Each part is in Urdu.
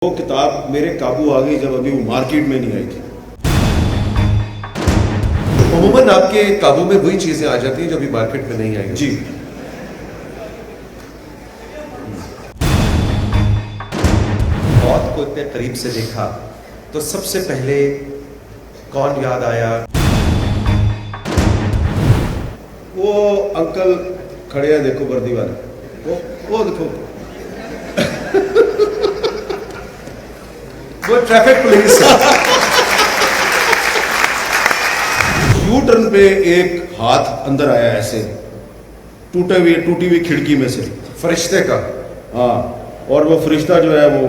وہ کتاب میرے قابو آ گئی جب ابھی وہ مارکیٹ میں نہیں آئی تھی۔ عموماً آپ کے قابو میں وہی چیزیں آ جاتی ہیں جو ابھی مارکیٹ میں نہیں آئی۔ جی موت کو اتنے قریب سے دیکھا تو سب سے پہلے کون یاد آیا؟ وہ انکل کھڑے ہیں، دیکھو وردی والے، وہ دیکھو وہ ٹریفک پولیس ہے۔ یو ٹرن پہ ایک ہاتھ اندر آیا ایسے ٹوٹی ہوئی کھڑکی میں سے، فرشتے کا۔ ہاں، اور وہ فرشتہ جو ہے وہ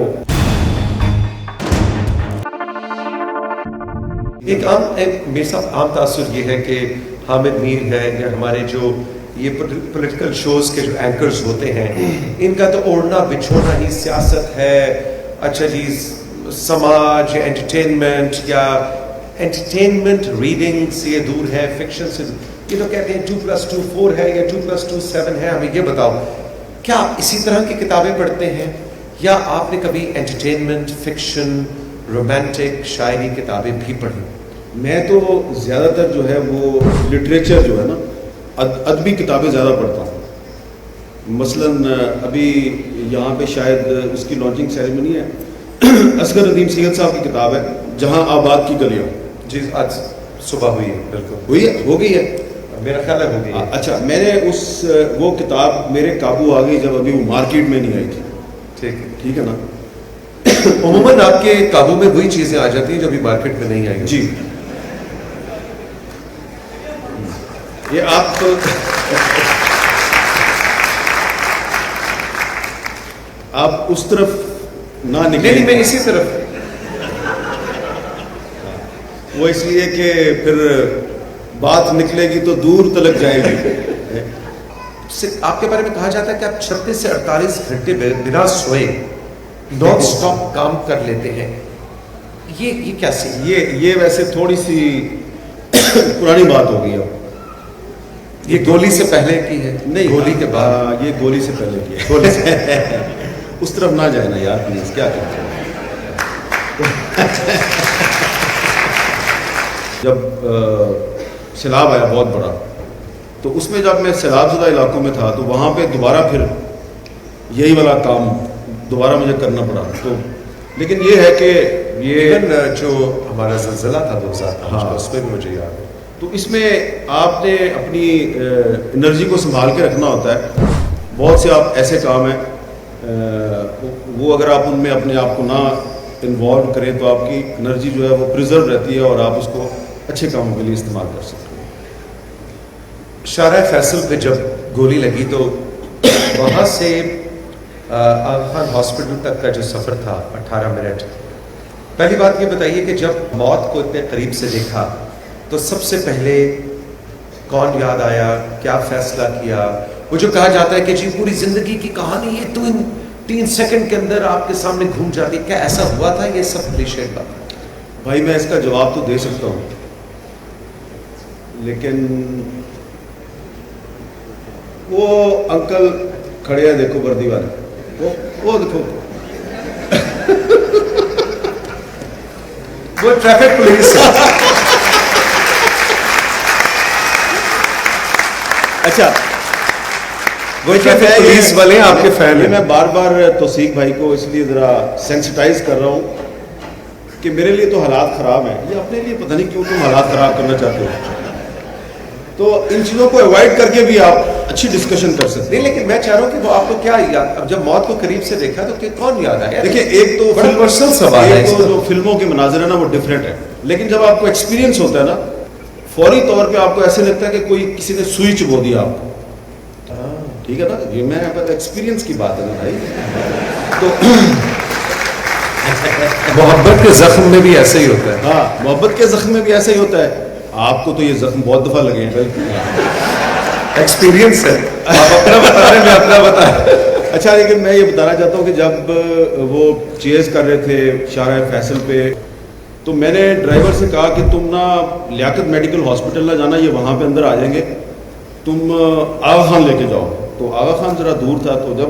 ایک میرے ساتھ عام تاثر یہ ہے کہ حامد میر ہے یا ہمارے جو یہ پولیٹیکل شوز کے جو اینکرز ہوتے ہیں، ان کا تو اوڑھنا بچھوڑنا ہی سیاست ہے، اچھا جی سماج یا انٹرٹینمنٹ یا انٹرٹینمنٹ ریڈنگ سے یہ دور ہے، فکشن سے یہ تو کہتے ہیں 2+2 4 ہے یا 2+2 7 ہے۔ ہمیں یہ بتاؤ، کیا آپ اسی طرح کی کتابیں پڑھتے ہیں یا آپ نے کبھی انٹرٹینمنٹ، فکشن، رومانٹک، شاعری کتابیں بھی پڑھی؟ میں تو زیادہ تر جو ہے وہ لٹریچر جو ہے نا، ادبی کتابیں زیادہ پڑھتا ہوں۔ مثلاً ابھی یہاں پہ شاید اس کی لانچنگ سیریمنی ہے، اصغر ندیم سید صاحب کی کتاب ہے جہاں آباد کی گلیاں۔ جی آج صبح ہوئی ہے، بالکل ہوئی ہے، ہو گئی ہے میرا خیال ہے ہو گئی ہے۔ اچھا، میں نے وہ کتاب میرے قابو آ گئی جب ابھی وہ مارکیٹ میں نہیں آئی تھی۔ ٹھیک ہے نا؟ عموماً آپ کے قابو میں وہی چیزیں آ جاتی ہیں جو ابھی مارکیٹ میں نہیں آئی۔ جی یہ آپ اس طرف نہ نکلیں۔ نہیں، میں اسی طرف، وہ اس لیے کہ پھر بات نکلے گی تو دور تلک جائے گی۔ آپ کے بارے میں کہا جاتا ہے کہ آپ 36 سے 48 گھنٹے بنا سوئے نان سٹاپ کام کر لیتے ہیں، یہ کیسے؟ یہ ویسے تھوڑی سی پرانی بات ہو گئی اب۔ یہ گولی سے پہلے کی ہے؟ نہیں، گولی کے بعد؟ یہ گولی سے پہلے کی ہے۔ گولی سے اس طرف نہ جائے نا یار پلیز، کیا کرتے ہیں۔ جب سیلاب آیا بہت بڑا، تو اس میں جب میں سیلاب زدہ علاقوں میں تھا تو وہاں پہ دوبارہ پھر یہی والا کام دوبارہ مجھے کرنا پڑا۔ تو لیکن یہ ہے کہ یہ جو ہمارا زلزلہ تھا 2005 اس میں بھی مجھے یاد ہے، تو اس میں آپ نے اپنی انرجی کو سنبھال کے رکھنا ہوتا ہے۔ بہت سے آپ ایسے کام ہیں وہ اگر آپ ان میں اپنے آپ کو نہ انوالو کریں تو آپ کی انرجی جو ہے وہ پریزرو رہتی ہے اور آپ اس کو اچھے کاموں کے لیے استعمال کر سکتے ہیں۔ شارع فیصل پہ جب گولی لگی تو وہاں سے آغا خان ہاسپٹل تک کا جو سفر تھا 18 منٹ، پہلی بات یہ بتائیے کہ جب موت کو اتنے قریب سے دیکھا تو سب سے پہلے کون یاد آیا، کیا فیصلہ کیا؟ وہ جو کہا جاتا ہے کہ جی پوری زندگی کی کہانی یہ تو ان 3 سیکنڈ کے اندر آپ کے سامنے گھوم جاتی، کیا ایسا ہوا تھا؟ یہ سب کلیشے بات۔ بھائی میں اس کا جواب تو دے سکتا ہوں، لیکن وہ انکل کھڑے ہیں، دیکھو وردی والے، وہ دیکھو وہ ٹریفک پولیس ہے۔ اچھا، وہ ٹریفک پولیس والے آپ کے فین ہیں۔ میں بار بار توثیق بھائی کو اس لیے ذرا سینسٹائز کر رہا ہوں کہ میرے لیے تو حالات خراب ہیں، یہ اپنے لیے پتہ نہیں کیوں تم حالات خراب کرنا چاہتے ہو۔ تو ان چیزوں کو اوائڈ کر کے بھی آپ اچھی ڈسکشن کر سکتے ہیں۔ نہیں، لیکن میں چاہ رہا ہوں کہ وہ آپ کو کیا یاد، اب جب موت کو قریب سے دیکھا تو کون یاد آیا؟ دیکھیں، ایک تو بڑا پرسنل سوال ہے، ایک تو جو فلموں کے مناظر ہے نا وہ ڈفرینٹ ہے، لیکن جب آپ کو ایکسپیرینس ہوتا ہے نا، فوری طور پہ آپ کو ایسے لگتا ہے کہ کوئی کسی نے سوئی چبو دیا آپ کو۔ ٹھیک ہے نا، یہ میں ایکسپیرینس کی بات ہے نا بھائی۔ تو محبت کے زخم میں بھی ایسے ہی ہوتا ہے۔ ہاں، محبت کے زخم میں بھی ایسا ہی ہوتا ہے۔ آپ کو تو یہ زخم بہت دفعہ لگے ہیں بھائی، ایکسپیرینس ہے، آپ اپنا بتا رہے ہیں، میں اپنا بتا رہا ہوں۔ اچھا، لیکن میں یہ بتانا چاہتا ہوں کہ جب وہ چیز کر رہے تھے شارع فیصل پہ، تو میں نے ڈرائیور سے کہا کہ تم نا لیاقت میڈیکل ہاسپٹل نہ جانا، یہ وہاں پہ اندر آ جائیں گے، تم آغا خان لے کے جاؤ۔ تو آغا خان ذرا دور تھا، تو جب